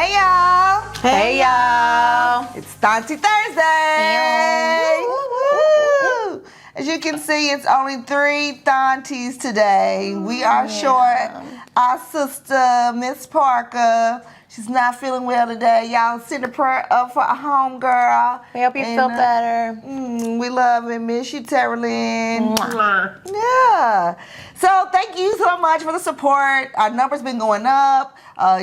Hey y'all! Hey y'all! It's Thauntie Thursday! Woo! As you can see, it's only 3 Thaunties today. We are short. Our sister, Miss Parker, she's not feeling well today. Y'all send a prayer up for our homegirl. We hope you feel better. We love and miss you, Tara Lynn. Mwah. Yeah. So thank you so much for the support. Our numbers been going up.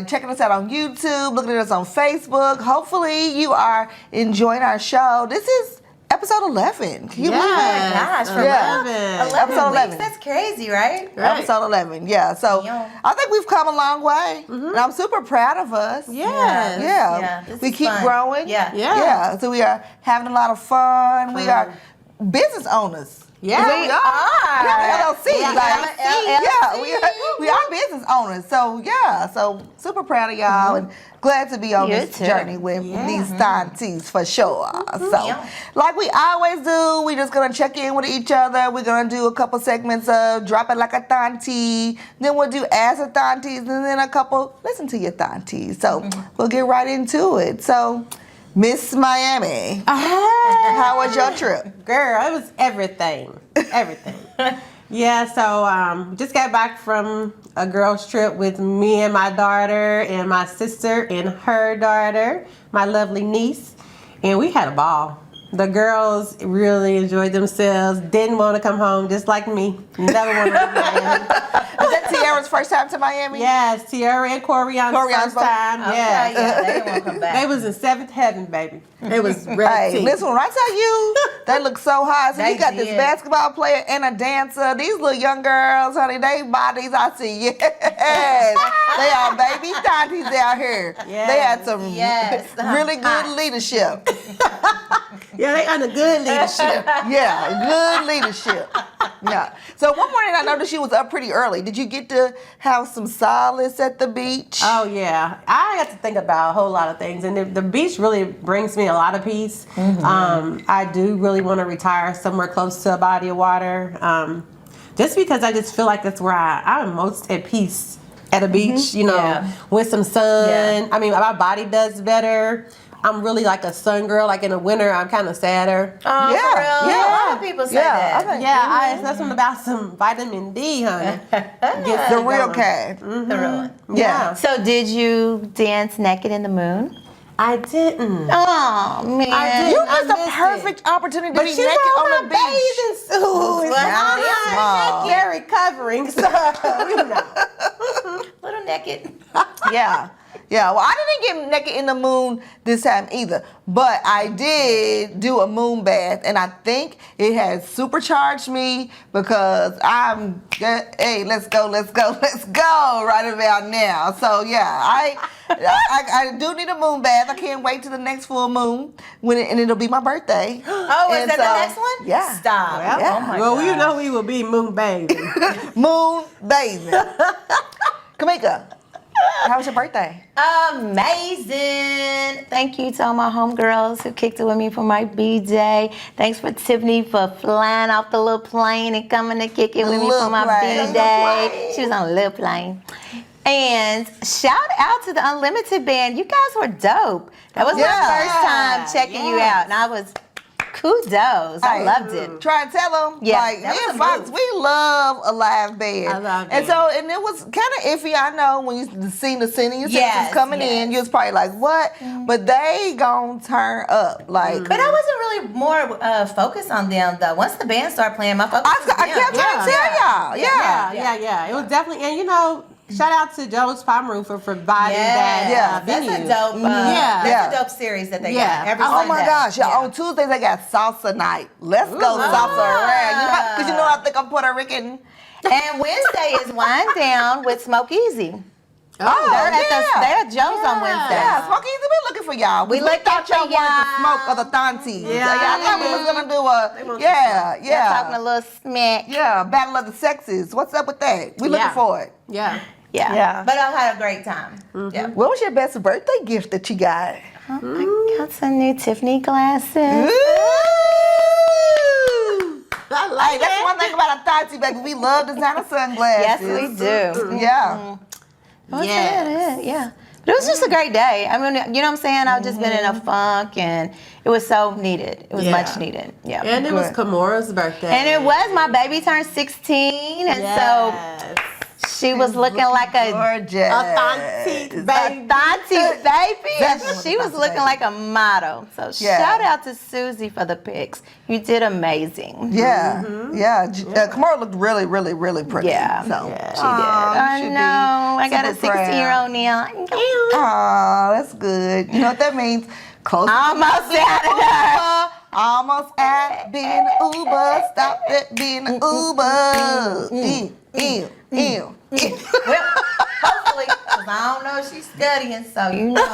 Checking us out on YouTube, looking at us on Facebook. Hopefully you are enjoying our show. This is episode 11. Can you believe it? Gosh, for 11. Episode 11. That's crazy, right? Episode 11, yeah. So I think we've come a long way, and I'm super proud of us. Yes. Yeah. This We is keep fun. growing. Yeah. So we are having a lot of fun. We are business owners. Yeah, we are. Yeah, LLC. Yeah, like, LLC. Yeah, we are business owners. So so super proud of y'all and glad to be on this journey with these Thaunties for sure. So like we always do, we just gonna check in with each other. We're gonna do a couple segments of Drop It Like a Thauntie. Then we'll do Ask the Thaunties, and then a couple Listen to Your Thaunties. So we'll get right into it. So Miss Miami, how was your trip? Girl, it was everything. Yeah, so just got back from a girls' trip with me and my daughter and my sister and her daughter, my lovely niece, and we had a ball. The girls really enjoyed themselves, didn't want to come home, just like me. Never wanted to come home. Was that Tiara's first time to Miami? Yes, Tiara and Corion's first time. Yeah, Yes. they didn't want to come back. They was in 7th heaven, baby. It was ready. Hey, listen, when I tell you, they look so hot. So They you got this did. basketball player and a dancer. These little young girls, honey, they bodies, I see, yes. They are baby Thaunties out here. Yes. They had some Yes. really good leadership. Yeah, they under good leadership. Yeah, good leadership. Yeah. So one morning I noticed you was up pretty early. Did you get to have some solace at the beach? Oh yeah, I got to think about a whole lot of things, and the beach really brings me a lot of peace. I do really want to retire somewhere close to a body of water, just because I just feel like that's where I'm most at peace at a beach. You know, with some sun. Yeah. I mean, my body does better. I'm really like a sun girl. Like in the winter, I'm kind of sadder. Oh, Yeah, for real? yeah. A lot of people say that. I think That's something about some vitamin D, honey. Gets the me real going. kind. The real one. Yeah. So did you dance naked in the moon? I didn't. Oh man. I did. You I missed a missed perfect opportunity to But be she naked wore on my the beach. bathing suit. Well, I'm small. very covering, so you know. Little naked. Yeah. Well, I didn't get naked in the moon this time either, but I did do a moon bath, and I think it has supercharged me because hey, let's go right about now. So yeah, I do need a moon bath. I can't wait till the next full moon and it'll be my birthday. Oh, is And that so, the next one? Yeah. Stop. Well, Oh my well, God. you know we will be moon bathing. Moon bathing. Kamika, how was your birthday? Amazing. Thank you to all my homegirls who kicked it with me for my B-Day. Thanks for Tiffany for flying off the little plane and coming to kick it with me Little for my plane. B-Day. She was on a little plane. And shout out to the Unlimited Band. You guys were dope. That was Yeah. my first time checking you out. And I was kudos. I Hey, loved it. Try and tell them. Yeah, Like, that me was and a Fox, move. we love a live band. I love And band. so, and it was kind of iffy, I know, when you seen the senior citizens Yes, coming in, you was probably like, what? But they gon' turn up. Like, But I wasn't really more focused on them, though. Once the band started playing, my focus was I kept them. trying to tell y'all. Yeah. It was definitely, and you know, shout out to Joe's Palm for providing that Yeah. That's venue. a dope. Yeah. That's a dope series that they Yeah. got every Oh my Sunday. gosh, yeah. Yeah. On Tuesdays they got salsa night. Let's go salsa around. Because you know I think I'm Puerto Rican. And Wednesday is Wind down with Smoke Easy. Oh, They're at Joe's on Wednesday. Yeah, Smokey, we looking for y'all. We looking thought y'all for wanted to y'all. smoke other Thaunties. Yeah. Y'all thought we was gonna do want Talking a little smack. Yeah, Battle of the Sexes. What's up with that? We looking Yeah. for it. Yeah. Yeah. But I had a great time. Yeah. What was your best birthday gift that you got? I got some new Tiffany glasses. I like Hey, that's it. one thing about a Thauntie, baby. We love designer sunglasses. Yes, we do. Yeah. What's Yes. that? Yeah. But it was just a great day. I mean, you know what I'm saying? I've just been in a funk, and it was so needed. It was much needed. Yeah. And it was Kamora's birthday. And it was, my baby turned 16, and so she was looking like a Thaunties baby. Thaunties baby. And Definitely she was Thaunties looking baby. like a model. So shout out to Susie for the pics. You did amazing. Yeah, Kamora looked really, really, really pretty. Yeah, so. she did. I know. I got a super proud. 16-year-old now. Oh, that's good. You know what that means? Close. Almost out of there. Almost at being an Uber. Stop at being an Uber. Ew. Well, hopefully, because I don't know if she's studying, so you know.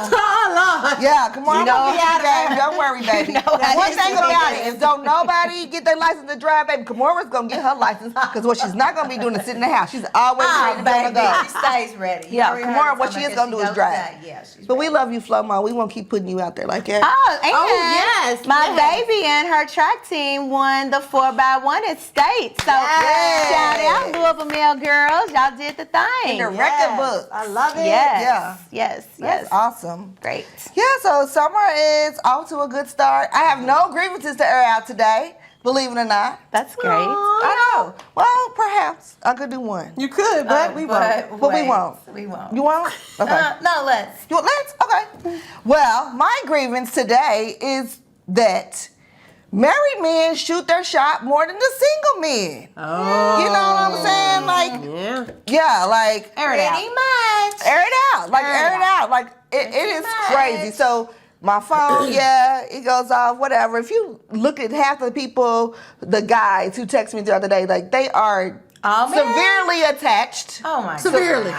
Yeah, come on. You know, Don't worry, baby. One thing about it is don't nobody get their license to drive, baby. Kamora's going to get her license because what she's not going to be doing is sit in the house. She's always ready to be on the go. She stays ready. Yeah, Kamora, what she is going to do is drive. Yeah, she's But we love you, Flo-Mo. We won't keep putting you out there like that. And my baby and her track team won the 4x1 at state. So shout out Louisville Male girls. Y'all did the thing. In the record book. I love it. Yes. That's awesome. Great. Yeah, so summer is off to a good start. I have no grievances to air out today, believe it or not. That's great. I know. Well, perhaps I could do one. You could, but we won't. But we won't. We won't. You won't? Okay. No, let's. You want let's? Okay. Well, my grievance today is that married men shoot their shot more than the single men. Oh. You know what I'm saying? Like, yeah, like Air it out. Pretty much. air it out. Like, air it out. Like, it is crazy. So, my phone, it goes off, whatever. If you look at half the people, the guys who text me the other day, like, they are severely attached. Oh, my God. Severely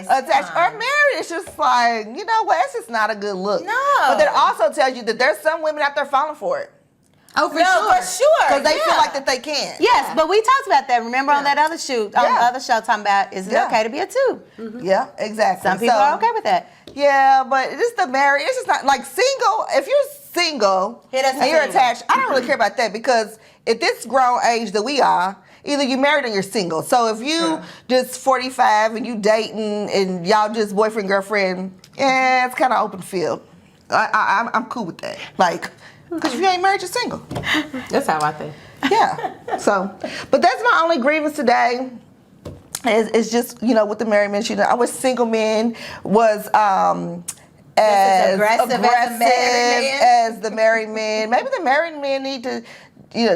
attached or married. It's just like, you know what? It's just not a good look. No. But that also tells you that there's some women out there falling for it. Oh, for sure. Because they feel like that they can. Yes, but we talked about that. Remember on that other shoot, on the other show, talking about is it okay to be a two? Yeah, exactly. Some people are okay with that. Yeah, but it's the married. It's just not like single. If you're single and you're attached, I don't really care about that because at this grown age that we are, either you're married or you're single. So if you just 45 and you dating and y'all just boyfriend, girlfriend, it's kind of open field. I'm cool with that. Like, because if you ain't married, you're single. That's how I think. Yeah. So, but that's my only grievance today. It's just, with the married men shooting. I wish single men was as aggressive as the married men. Maybe the married men need to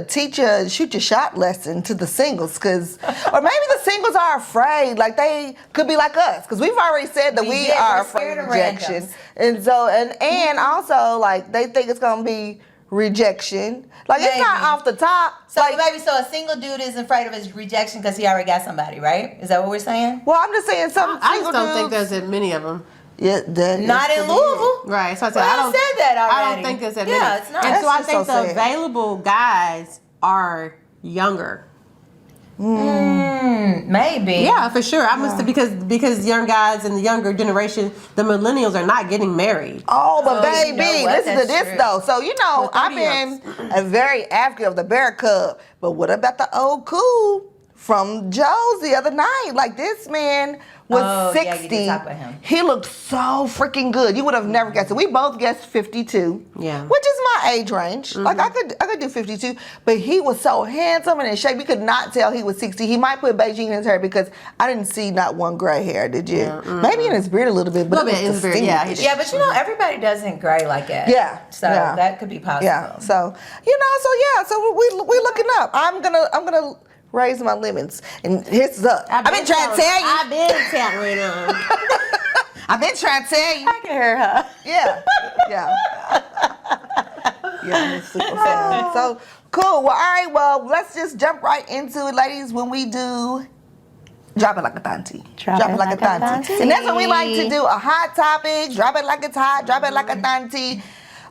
teach a shoot your shot lesson to the singles, or maybe the singles are afraid, like they could be like us, because we've already said that we are afraid of rejection, and so and also like they think it's gonna be rejection, like it's not off the top. So like, maybe a single dude is afraid of his rejection because he already got somebody, right? Is that what we're saying? Well, I'm just saying some I single just don't think dudes, there's that many of them. Yeah, Not in Louisville. Right. So I said, Well, I said that already. I don't think there's that many. Yeah, it's not. And so I That's think just so the sad. available guys are younger. Maybe. Yeah, for sure. I must because young guys in the younger generation, the millennials are not getting married. Oh, but you know baby, what? listen to That's this true. though. So I've been a very advocate of the Bear Cub, but what about the old cool from Joe's the other night? Like this man was 60. Yeah, you did talk about him. He looked so freaking good. You would have never guessed it. We both guessed 52. Yeah. Which is my age range. Like I could do 52, but he was so handsome and in shape. We could not tell he was 60. He might put Beijing in his hair because I didn't see not one gray hair, did you? Yeah, Maybe in his beard a little bit, but Little bit in his beard, yeah, he Yeah, but everybody doesn't gray like that. Yeah. So Yeah. that could be possible. Yeah. So so we looking up. I'm gonna raise my limits, and here's up. I've been trying to tell you. I've been telling them. I've been trying to tell you. I can hear her. Yeah. It's super fun. So cool. Well, all right. Well, let's just jump right into it, ladies. When we do. Drop it like a Thauntie. Drop it like a Thauntie. And that's what we like to do. A hot topic. Drop it like it's hot. Drop it like a Thauntie.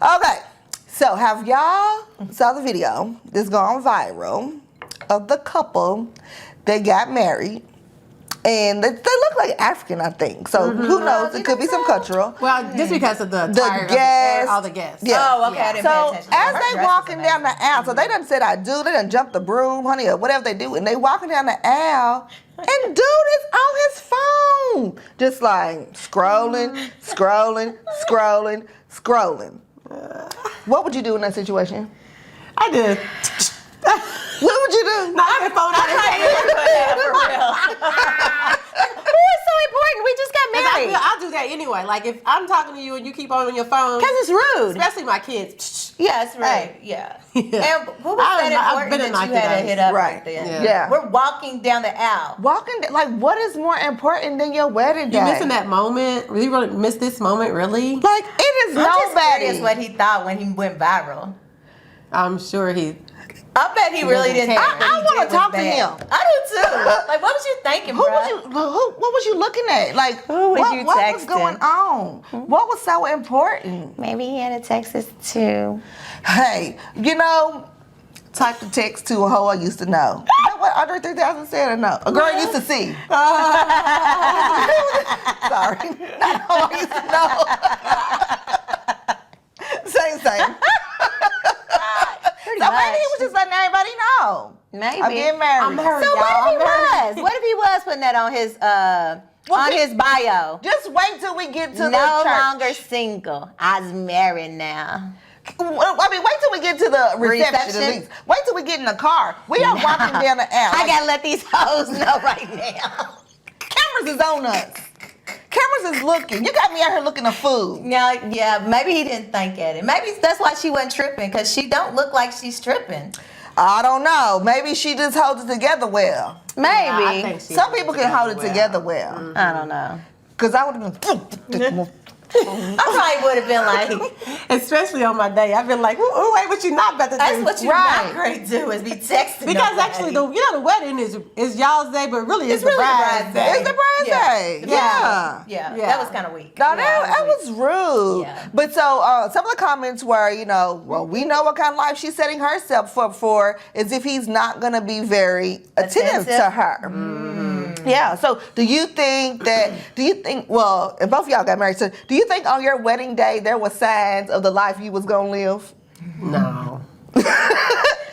Okay. So have y'all saw the video that's gone viral of the couple that got married And they look like African, I think. So who knows? It could be some cultural. Well, just because of the tire, gas, all the gas. Yeah. Oh, okay. I didn't pay So attention. as Her they dress walking was down the amazing. aisle, so they done said I do. They done jumped the broom, honey, or whatever they do, and they walking down the aisle, and dude is on his phone, just like scrolling. What would you do in that situation? I did. What would you do? No, I can phone out and Who is so important? We just got married. I'll do that anyway. Like if I'm talking to you and you keep on your phone, Because it's rude. especially my kids. Yes, right. Hey. Yeah. Yeah. And what was that I've been important in that you like had to that. hit up Right. right then? Yeah. We're walking down the aisle. Like, what is more important than your wedding day? You missing that moment? Really, really miss this moment? Really? Like, it is I'm just nobody. curious what he thought when he went viral. I'm sure he. I bet he really didn't think what I he wanna did was talk to bad. him. I do too. Like, what was you thinking, Who bro? was you? What was you looking at? Like, Who was what, you what was texting? going on? What was so important? Maybe he had a Texas too. Hey, type the text to a hoe I used to know. You know what Andre 3000 said or no? A girl I used to see. Sorry, not a hoe I used to know. Same. Pretty So much. maybe he was just letting everybody know. Maybe. I'm getting married. I'm married. So y'all. what if he I'm was? What if he was putting that on his bio? Just wait till we get to the No church. longer single. I's married now. Well, I mean, wait till we get to the reception at Reception? least. Wait till we get in the car. We are walking down the aisle. I gotta let these hoes know right now. Cameras is on us. Cameras is looking. You got me out here looking at food. Yeah, maybe he didn't think at it. Maybe that's why she wasn't tripping, because she don't look like she's tripping. I don't know. Maybe she just holds it together well. Maybe. I think she Some people can hold it well. together well. I don't know. Because I would have been. I probably would have been like, Especially on my day, I've been like, "Ooh, wait, what you not about to do?" that's what you Right. not great do is be texting. Because nobody. actually, the wedding is y'all's day, but really it's the really the bride's bride's day. day. It's the bride's Yeah. day. Yeah. Yeah. Yeah, that was kind of weak. No, Yeah, that was rude. Yeah. But so some of the comments were, well, we know what kind of life she's setting herself up for, as if he's not going to be very attentive to her. Yeah. So do you think, well, and both of y'all got married, so do you think on your wedding day there were signs of the life you was going to live? No.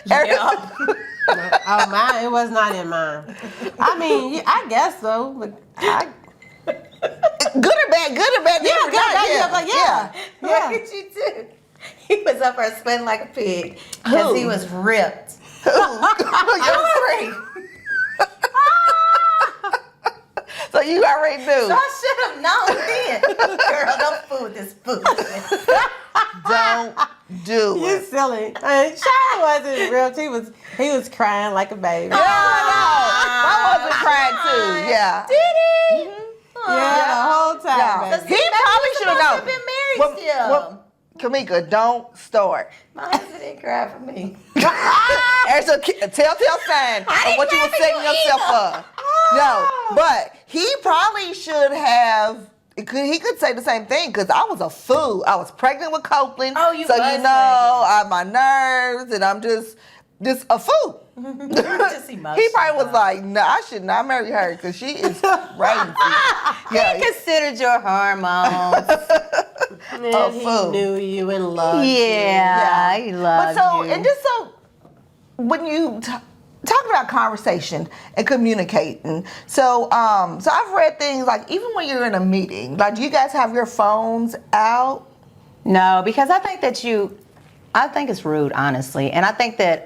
Yeah. Oh, mine, it was not in mine. I mean, I guess so, but Good or bad? yeah, yeah. What did you do? He was up there sweating like a pig because Who? he was ripped. So you already knew. So I should have known then. Girl, don't fool with this food. Don't do You it. silly. Sean wasn't real. He was crying like a baby. No. I wasn't crying too. Yeah. Did he? Yeah, the whole time. Yeah. Baby. He probably should have known. Been married still. Kamika, don't start. My husband didn't cry for me. There's a telltale sign of what you were setting yourself up. No, but he probably should have. He could say the same thing because I was a fool. I was pregnant with Copeland. Oh, you so was you know, I have my nerves, and I'm just a fool. Just He emotional. probably was like, "No, I should not marry her because she is crazy." He considered your hormones. Man, he fool. knew you and loved Yeah, he But loves so, you. and just so, when you talking about conversation and communicating, so I've read things like even when you're in a meeting, like do you guys have your phones out? No, because I think it's rude, honestly. And I think that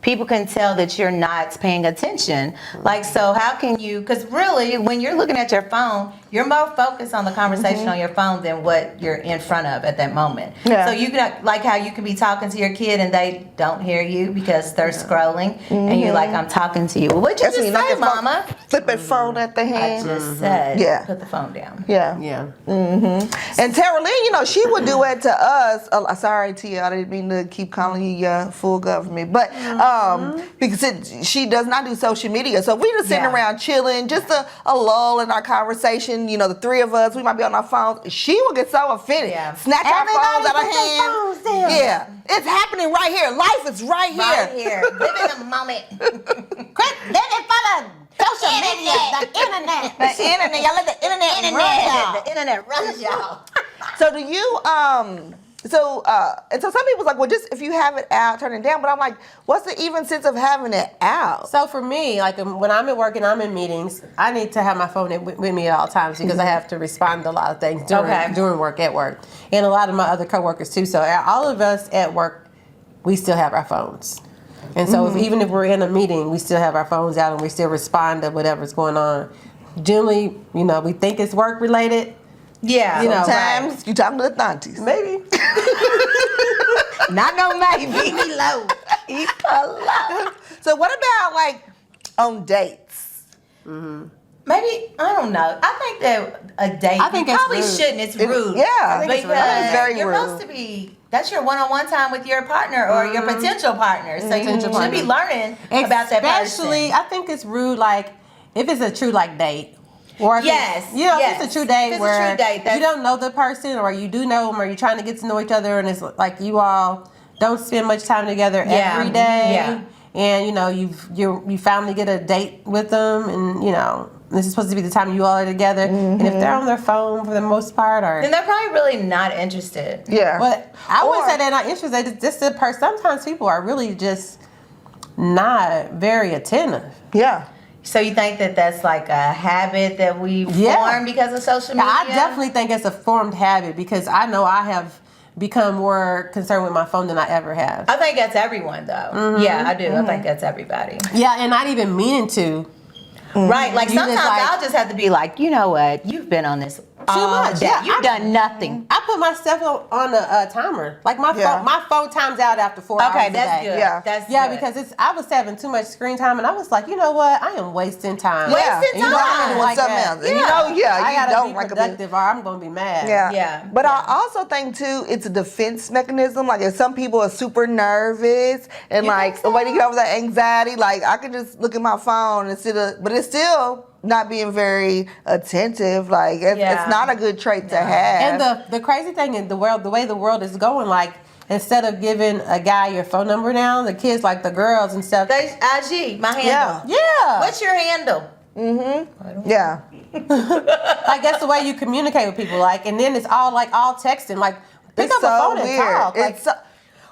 people can tell that you're not paying attention. Like, so how can you, because really, when you're looking at your phone, you're more focused on the conversation on your phone than what you're in front of at that moment. Yeah. So you can, like how you can be talking to your kid and they don't hear you because they're scrolling, and you're like, I'm talking to you. Well, what'd you That's just when you say, knock your phone- mama? Flip that phone at the I hand. just said, Yeah. put the phone down. Yeah. Yeah. And Tara Lynn, she would do it to us. Sorry, Tia, I didn't mean to keep calling you full government, but because she does not do social media, so we just sitting Yeah. around chilling, just a lull in our conversation. The three of us, we might be on our phones. She will get so offended, Yeah. snatch our phones out of put their hand. phones down. Yeah, it's happening right here. Life is right here. Right here. Live in the moment. Quit living for the Social media, the internet. The internet. Y'all let the internet run y'all. The internet runs y'all. So do you and so some people's like, well, just if you have it out, turn it down. But I'm like, what's the even sense of having it out? So for me, like when I'm at work and I'm in meetings, I need to have my phone with me at all times because I have to respond to a lot of things during work at work, and a lot of my other coworkers too. So all of us at work, we still have our phones. And so even if we're in a meeting, we still have our phones out and we still respond to whatever's going on. Generally, we think it's work related. Yeah. Sometimes you talking to the Thaunties. Maybe. Not no maybe. Be low. Keep low. So what about like on dates? Maybe, I don't know. I think that a date, I think you it's probably rude. shouldn't. It's rude. Yeah, I think because it's rude. I think it's very you're rude. supposed to be, that's your one-on-one time with your partner or your potential partner. So you should be learning about that person. Especially, I think it's rude, like, if it's a true, like, date. Or if Yes, if yes. it's a true date If it's a where true date, you don't know the person or you do know them or you're trying to get to know each other and it's like you all don't spend much time together every day. Yeah. And, you finally get a date with them and, this is supposed to be the time you all are together. And if they're on their phone for the most part or... Then they're probably really not interested. Yeah. But I wouldn't say they're not interested. It's just that sometimes people are really just not very attentive. Yeah. So you think that that's like a habit that we form because of social media? I definitely think it's a formed habit because I know I have become more concerned with my phone than I ever have. I think that's everyone though. Yeah, I do. I think that's everybody. Yeah, and not even meaning to. Right, like You just sometimes like- I'll just have to be like, you know what, you've been on this all much. day. Yeah, You've done nothing. I put myself on a timer. Like my phone times out after 4 hours Okay, a that's day. good. Yeah. That's Yeah, good. because I was having too much screen time, and I was like, you know what? I am wasting time. Wasting You know, I'm time. doing something else. And Yeah. you I you gotta don't be like a productive, or I'm gonna be mad. Yeah. But I also think too, it's a defense mechanism. Like if some people are super nervous and You like think the so? way to get over that anxiety, like I can just look at my phone instead of, but it's still not being very attentive. Like it's not a good trait to have. And the crazy thing in the world, the way the world is going, like instead of giving a guy your phone number now, the kids, like the girls and stuff. They IG, my handle. Yeah. What's your handle? Yeah. Like that's the way you communicate with people. Like, and then it's all texting. Like, pick It's up the so phone and weird. talk. Like, It's so,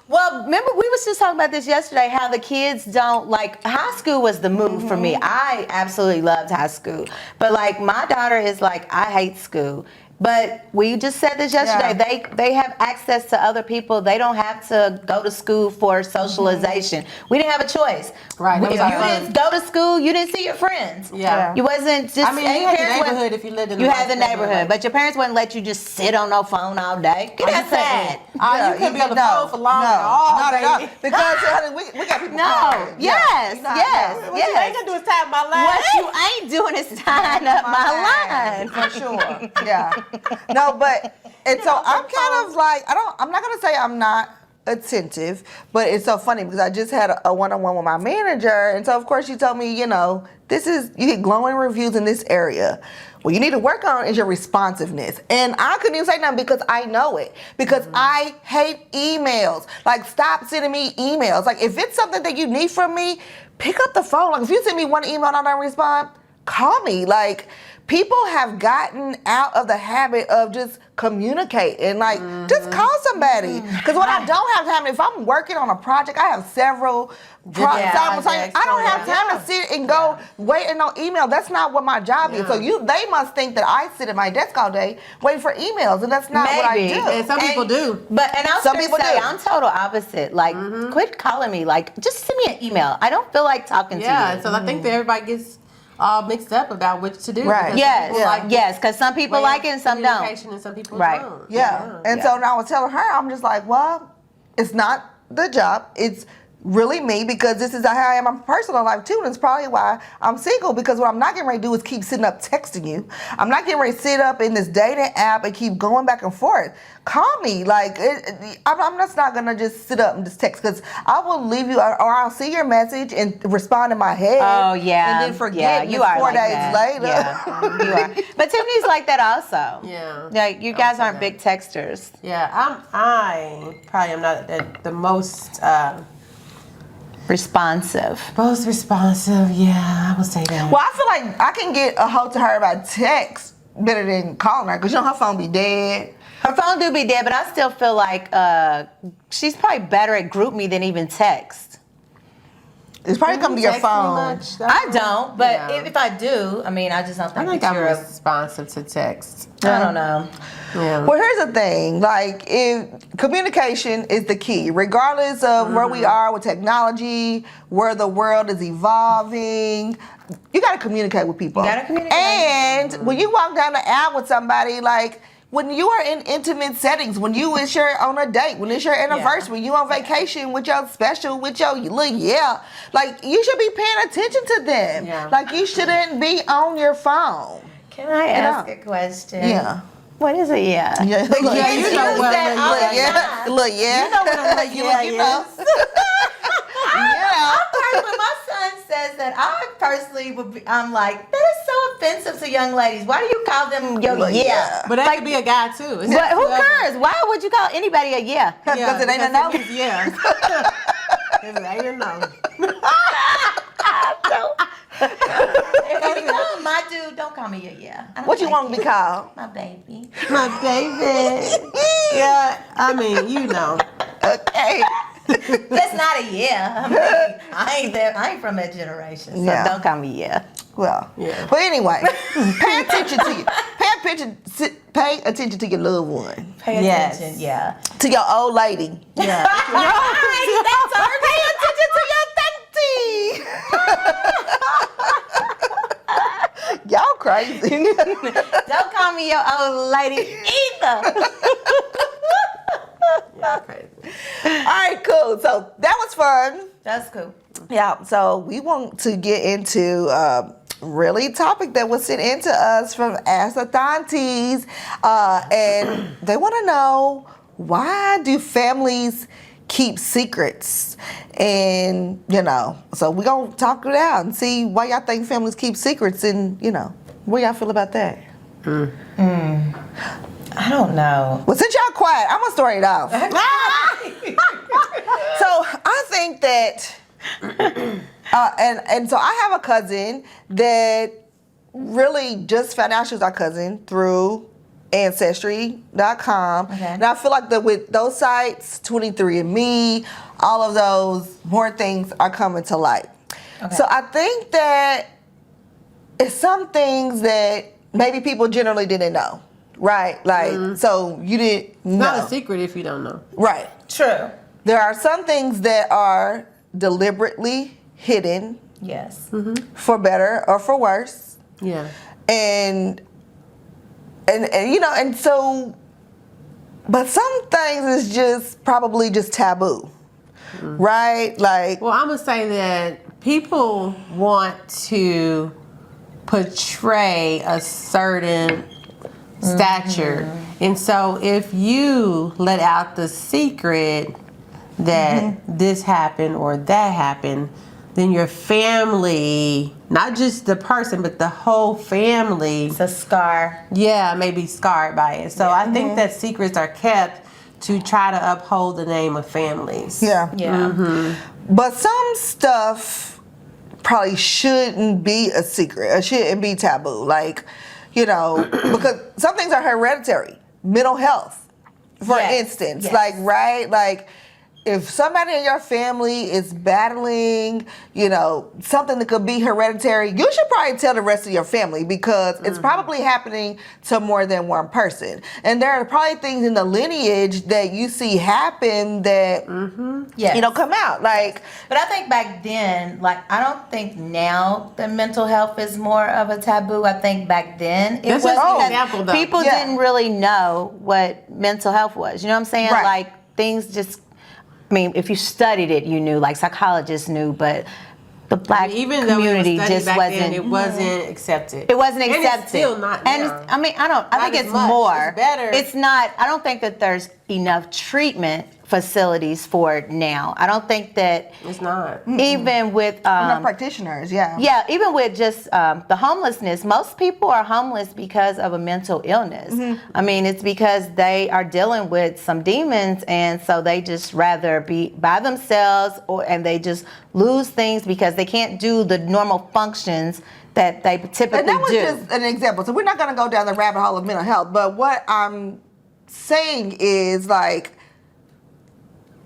Well, remember we was just talking about this yesterday, how the kids don't, like, high school was the move for me. I absolutely loved high school. But, like, my daughter is like, I hate school. But we just said this yesterday. They have access to other people. They don't have to go to school for socialization. We didn't have a choice. Right, that If was you our fun. didn't go to school, you didn't see your friends. Yeah. You wasn't just. I mean, you had the parents wouldn't- neighborhood if you lived in You a had the nice neighborhood, neighborhood. but your parents wouldn't let you just sit on no phone all day. Get outside. you couldn't be on the phone for long at all, not at all. baby. Because honey, we got people No. calling. Yes. You're not- Yes. What you ain't gonna do is tap my line. What you ain't doing is tying up my line. for sure. Yeah. No, but and so I'm kind of like I'm not gonna say I'm not attentive, but it's so funny because I just had a one-on-one with my manager, and so of course she told me, you get glowing reviews in this area. What you need to work on is your responsiveness. And I couldn't even say nothing because I know it. Because I hate emails. Like, stop sending me emails. Like, if it's something that you need from me, pick up the phone. Like, if you send me one email and I don't respond, call me. Like, people have gotten out of the habit of just communicate and like just call somebody. Because when I don't have time, if I'm working on a project, I have several simultaneous. I don't have time to sit and go waiting on email. That's not what my job is. So they must think that I sit at my desk all day waiting for emails, and that's not what I do. And some people do. But and Some people say, do. I'm total opposite. Like, quit calling me. Like, just send me an email. I don't feel like talking to you. Yeah, so I think that everybody gets all mixed up about what to do. Right. because Yes. some people like Yes. Because some people way like of it and some don't. communication and some people Right. don't. Yeah. And so now I was telling her, I'm just like, well, it's not the job. It's really me because this is how I am in my personal life too. And it's probably why I'm single, because what I'm not getting ready to do is keep sitting up texting you. I'm not getting ready to sit up in this dating app and keep going back and forth. Call me. Like, I'm just not going to just sit up and just text, because I will leave you or I'll see your message and respond in my head. Oh, yeah. And then forget Yeah, and you it's are 4 like days that. later. Yeah, you are. But Tiffany's like that also. Yeah. Like, you guys aren't that. big texters. Yeah, I probably am not the most Responsive. Most responsive, yeah, I would say that. Well, I feel like I can get a hold to her by text better than calling her, because her phone be dead. Her phone do be dead, but I still feel like she's probably better at group me than even text. It's probably come to your phone. I don't, but Yeah. if I do, I mean, I just don't think I think that I'm you're responsive to text. I don't know. Yeah. Well, here's the thing. Like, if communication is the key, regardless of where we are with technology, where the world is evolving, you got to communicate with people. You gotta communicate. And when you walk down the aisle with somebody, like, when you are in intimate settings, when you is your on a date, when it's your anniversary, when you on vacation with your special, with your little like, you should be paying attention to them. Yeah. Like, you shouldn't be on your phone. Can I ask a question? Yeah. What is it? Yeah. Yeah, look, Yeah, you know use what that all the time. Look, yeah. You know what a look, yeah you know. is. When my son says that, I personally would be, I'm like, that is so offensive to young ladies. Why do you call them yo Look, yeah? But that could be a guy too. It's But who whoever. cares? Why would you call anybody a yeah? Because it ain't a no. Yeah. It ain't a no. If you become my dude, don't call me a yeah. I don't What you like want to be called? My baby. My baby. Yeah, I mean, you know. Okay. That's not a yeah. I ain't from that generation. So Yeah. Don't call me yeah. Well, Yeah. but anyway, pay attention to your loved one, pay Yes. attention. Yeah. to your old lady. Yeah. Pay attention to your auntie. Y'all crazy. Don't call me your old lady either. Crazy. All right, cool. So that was fun. That's cool. Yeah, so we want to get into really topic that was sent into us from Ask the Thaunties. And they want to know, why do families keep secrets? And, so we're going to talk it out and see why y'all think families keep secrets, and, what y'all feel about that? I don't know. Well, since y'all quiet, I'm going to start it off. So I think that, and so I have a cousin that really just found out she was our cousin through Ancestry.com. Okay. And I feel like that with those sites, 23andMe, all of those, more things are coming to light. Okay. So I think that it's some things that maybe people generally didn't know. Right? Like, so you didn't know. Not a secret if you don't know. Right. True. There are some things that are deliberately hidden Yes. for better or for worse. Yeah. And so, but some things is just probably just taboo. Right? Like, Well, I'm going to say that people want to portray a certain stature. And so if you let out the secret that this happened or that happened, then your family, not just the person, but the whole family, It's a scar. may be scarred by it. So I think that secrets are kept to try to uphold the name of families. yeah. Yeah. But some stuff probably shouldn't be a secret. It shouldn't be taboo. Like, because some things are hereditary. Mental health, for Yes, instance. yes. Like, right? Like, if somebody in your family is battling, something that could be hereditary, you should probably tell the rest of your family, because it's probably happening to more than one person. And there are probably things in the lineage that you see happen that, Yes. come out. Like, But I think back then, like, I don't think now that mental health is more of a taboo. I think back then it That's was. just an because example, though. People Yeah. didn't really know what mental health was. You know what I'm saying? Right. Like, things just, if you studied it, you knew, like psychologists knew, but the black Even though community it was studied just back wasn't. then, it wasn't accepted. It wasn't accepted. And it's still not And now. I think Not it's as much. more. It's better. It's not. I don't think that there's enough treatment facilities for it now. I don't think that It's not. even with Enough practitioners, yeah. yeah, even with just the homelessness, most people are homeless because of a mental illness. I mean, it's because they are dealing with some demons, and so they just rather be by themselves, and they just lose things because they can't do the normal functions that they typically And that was do. just an example. So we're not going to go down the rabbit hole of mental health, but what I'm saying is like,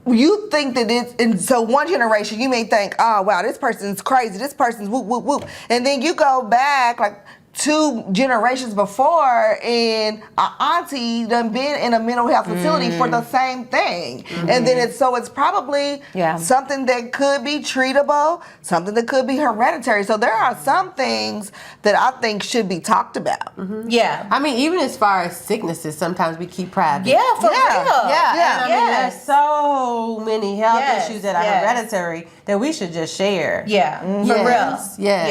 you think that it's, and so one generation, you may think, oh, wow, this person's crazy, this person's whoop, whoop, whoop. And then you go back like 2 generations before, and our auntie done been in a mental health facility for the same thing. And then it's probably something that could be treatable, something that could be hereditary. So there are some things that I think should be talked about. Yeah. I mean, even as far as sicknesses, sometimes we keep private. Yeah, for real. Yeah, and I mean, Yes. there's so many health Yes, issues that are yes. hereditary that we should just share. Yeah, for Yes, real. yes. Yeah,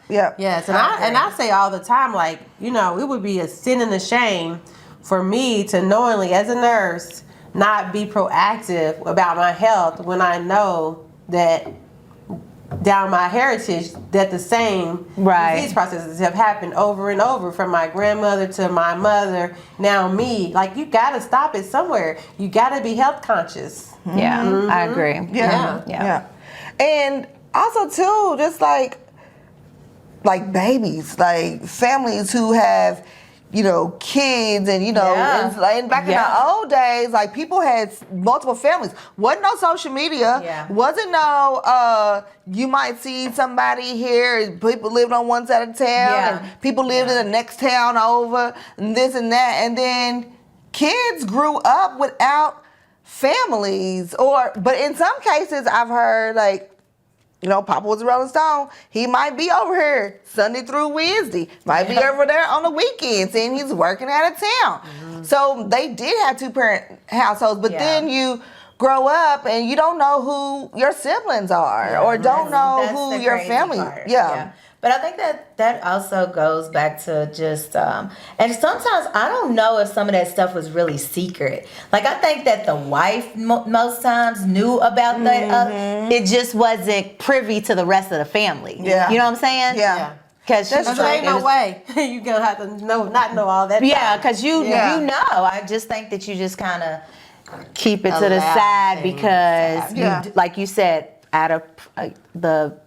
yeah. Yes, and I agree. I say all the time, like, you know, it would be a sin and a shame for me to knowingly, as a nurse, not be proactive about my health when I know that down my heritage that the same disease processes have happened over and over, from my grandmother to my mother, now me. Like, you gotta stop it somewhere. You gotta be health conscious. Yeah, I agree. Yeah. And also too, just like babies, like families who have, you know, kids, and you know, and back in the old days, like people had multiple families. Wasn't no social media. Wasn't no you might see somebody here, people lived on one side of town and people lived in the next town over, and this and that. And then kids grew up without families, but in some cases I've heard, like, you know, Papa was a Rolling Stone. He might be over here Sunday through Wednesday. Might be over there on the weekends, and he's working out of town. So they did have 2-parent households, but then you grow up and you don't know who your siblings are, or don't know who your family. But I think that also goes back to just, and sometimes I don't know if some of that stuff was really secret. Like, I think that the wife most times knew about that. It just wasn't privy to the rest of the family. Yeah. You know what I'm saying? Yeah. Because There ain't no way you gonna have to not know all that. Yeah, because you know. I just think that you just kind of keep it to the Allow side things because, Yeah. like you said, out of the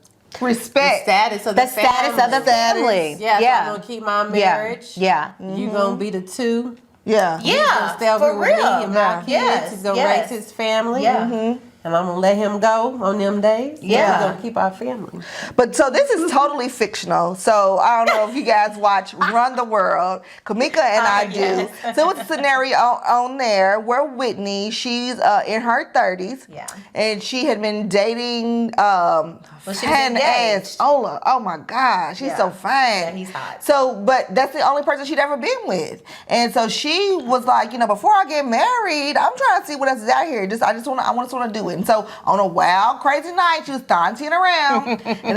Respect. Status of the the status of the family. Yeah, so I'm gonna keep my marriage. Yeah. You gonna be the 2. Yeah. He's gonna stay over for with me real. and my kids. He's gonna raise his family. And I'm gonna let him go on them days. Yeah. We're gonna keep our family. But so this is totally fictional. So I don't know if you guys watch Run the World. Kamika and I do. So it's a scenario on there where Whitney, she's in her 30s. Yeah. And she had been dating she was engaged. Ola. Oh my gosh, she's so fine. Yeah, he's hot. So, but that's the only person she'd ever been with. And so she was like, you know, before I get married, I'm trying to see what else is out here. I just want to do it. And so on a wild, crazy night, she was Thaunties around and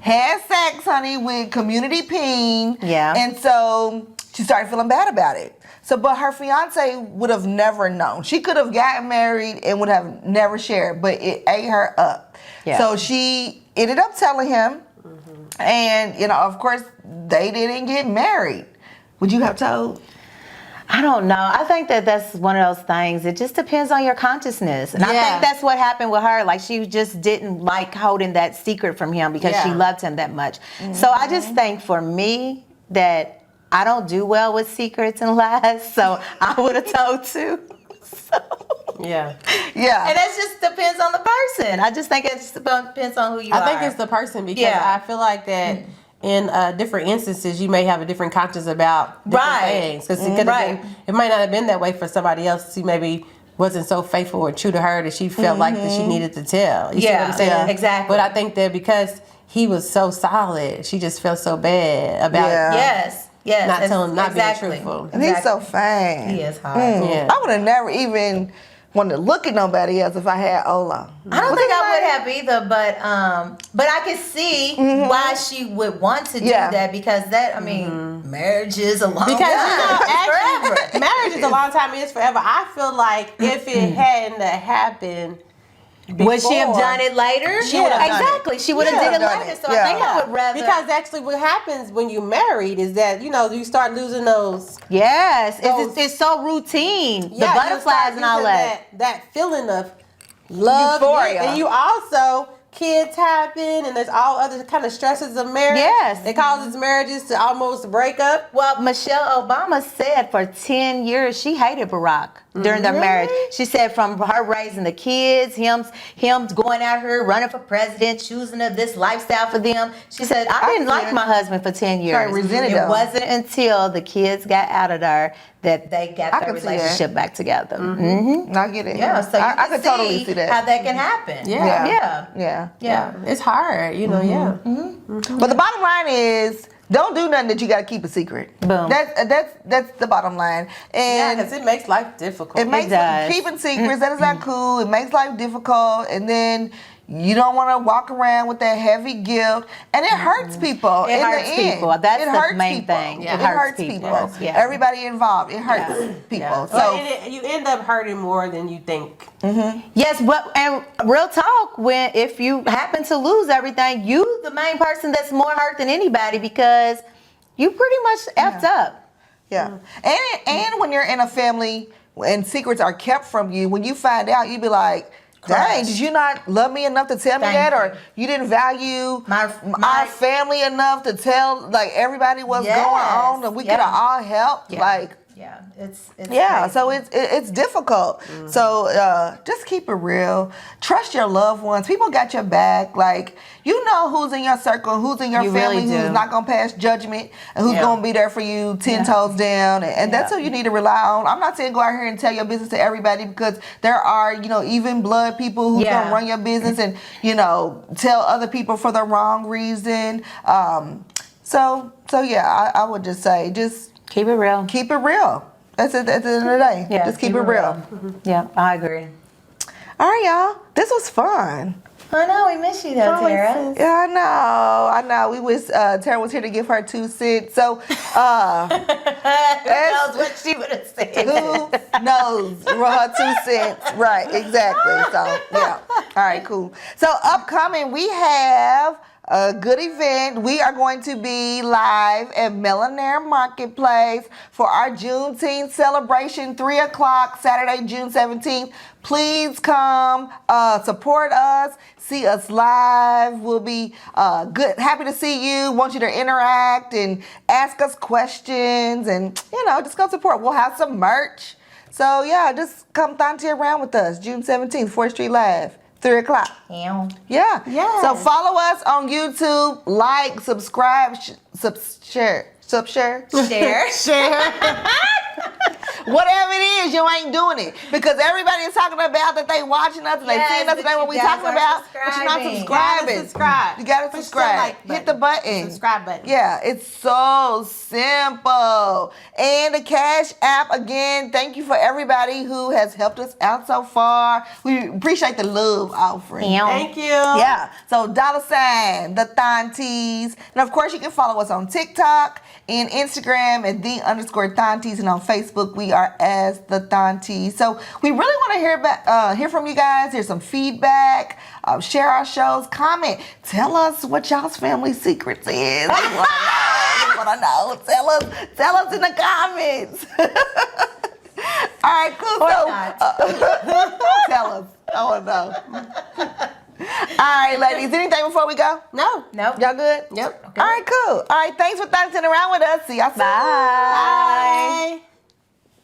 had sex, honey, with Community Peen. Yeah. And so she started feeling bad about it. So, but her fiance would have never known. She could have gotten married and would have never shared, but it ate her up. Yeah. So she ended up telling him, and, you know, of course, they didn't get married. Would you have told? I don't know. I think that that's one of those things. It just depends on your consciousness. And I think that's what happened with her. Like, she just didn't like holding that secret from him because she loved him that much. So I just think for me that I don't do well with secrets and lies. So I would have told too. Yeah. Yeah. And that just depends on the person. I just think it just depends on who you are. I think it's the person because I feel like that in different instances you may have a different conscience about different things. Because it might not have been that way for somebody else who maybe wasn't so faithful or true to her that she felt like that she needed to tell. You see what I'm saying? Exactly. But I think that because he was so solid, she just felt so bad about not being truthful. And he's so fine. He is hot. Yeah. I would have never even wanted to look at nobody else if I had Ola. I don't think I would have either, but I could see why she would want to do that because that, I mean, marriage is a long Because time. actually, marriage is a long time. It's forever. I feel like if it hadn't happened, Would she have done it later? She would have done Exactly. She would have did it later. So I think I would rather. Because actually, what happens when you're married is that you start losing those. Yes, it's so routine. The butterflies and all that. That feeling of love, euphoria, and you also. Kids happen, and there's all other kind of stresses of marriage. Yes. It causes marriages to almost break up. Well, Michelle Obama said for 10 years she hated Barack during their marriage. She said from her raising the kids, him going out here running for president, choosing this lifestyle for them. She said, I didn't like my husband for 10 years. It wasn't until the kids got out of there that they got their relationship back together. I get it. Yeah, so I could totally see that. how that can happen. Yeah. It's hard, But the bottom line is, don't do nothing that you got to keep a secret. Boom. That's the bottom line. And because it makes life difficult. it makes keeping secrets. That is not cool. It makes life difficult, and then you don't want to walk around with that heavy guilt, and it hurts people. It hurts people. That's the main thing. It hurts people. Everybody involved. It hurts people. So you end up hurting more than you think. Yes, and real talk, if you happen to lose everything, you the main person that's more hurt than anybody because you pretty much effed up. Yeah. And when you're in a family and secrets are kept from you, when you find out, you be like, dang, did you not love me enough to tell me that? Or you didn't value our family enough to tell everybody what's going on, that we could have all helped? It's so it's difficult. So just keep it real. Trust your loved ones. People got your back. You know who's in your circle, who's in your family, who's not gonna pass judgment, and who's gonna be there for you 10 toes down. And that's who you need to rely on. I'm not saying go out here and tell your business to everybody, because there are even blood people who gonna run your business and tell other people for the wrong reason. I would just say keep it real. Keep it real. That's it at the end of the day. Yeah, just keep it real. Yeah, I agree. All right, y'all. This was fun. I know, we miss you though, Tara. Yeah, I know. We wish Tara was here to give her 2 cents. So, who knows what she would have said? Who knows for her 2 cents? Right, exactly. So, yeah. All right, cool. So, upcoming, we have a good event. We are going to be live at Millionaire Marketplace for our Juneteenth celebration, 3 o'clock, Saturday, June 17th. Please come support us, see us live. We'll be happy to see you. Want you to interact and ask us questions and, just come support. We'll have some merch. So, just come Thauntie around with us, June 17th, 4th Street Live. 3 o'clock. Yeah. So follow us on YouTube, like, subscribe, share. Whatever it is, you ain't doing it. Because everybody is talking about that they watching us and they seeing us today what we talking about. But you're not subscribing. You gotta subscribe. Hit the button. Subscribe button. Yeah, it's so simple. And the Cash App, again, thank you for everybody who has helped us out so far. We appreciate the love offering. Thank you. Yeah. So $, the Thaunties. And of course, you can follow us on TikTok and Instagram at _Thaunties, and on Facebook we are as the Thaunties. So we really want to hear from you guys. Here's some feedback. Share our shows. Comment. Tell us what y'all's family secrets is. We want to know. Tell us in the comments. All right, cool. Tell us. I want to know. All right, ladies. Anything before we go? No. Y'all good? Yep. All right, cool. All right, thanks for dancing around with us. See y'all soon. Bye. Bye.